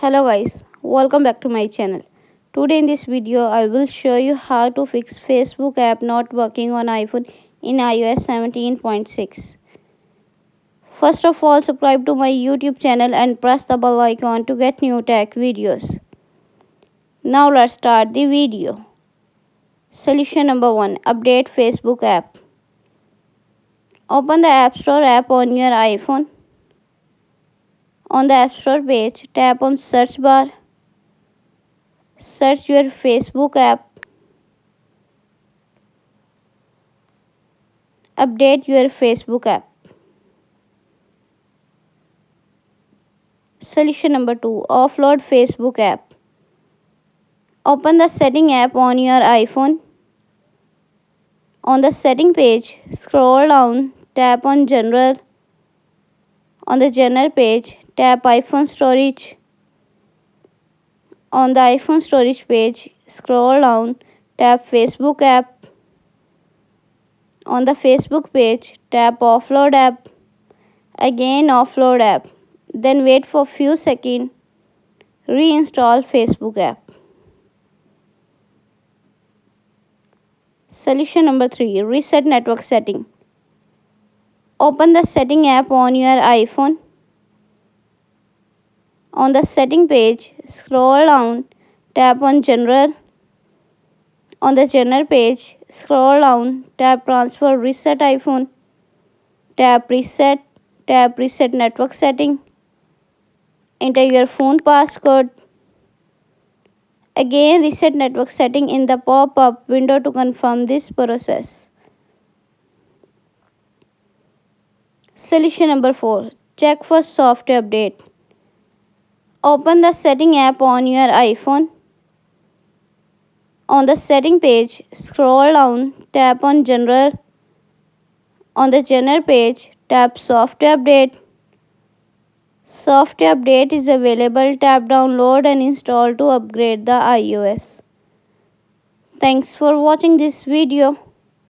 Hello guys, welcome back to my channel. Today in this video I will show you how to fix Facebook app not working on iPhone in iOS 17.6. First of all, subscribe to my YouTube channel and press the bell icon to get new tech videos. Now let's start the video. Solution number 1. Update Facebook app. Open the App Store app on your iPhone. On the App Store page, tap on search bar. Search your Facebook app. Update your Facebook app. Solution number 2. Offload Facebook app. Open the setting app on your iPhone. On the setting page, scroll down, tap on general. On the general page, tap iPhone storage. On the iPhone storage page, scroll down, tap Facebook app. On the Facebook page, tap offload app. Again offload app. Then wait for few seconds. Reinstall Facebook app. Solution number 3. Reset network setting. Open the setting app on your iPhone. On the setting page, scroll down, tap on general. On the general page, scroll down, tap transfer reset iPhone. Tap reset network setting. Enter your phone passcode. Again reset network setting in the pop-up window to confirm this process. Solution number 4. Check for software update. Open the setting app on your iPhone. On the setting page, scroll down, tap on general. On the general page, tap software update. Software update is available. Tap download and install to upgrade the iOS. Thanks for watching this video.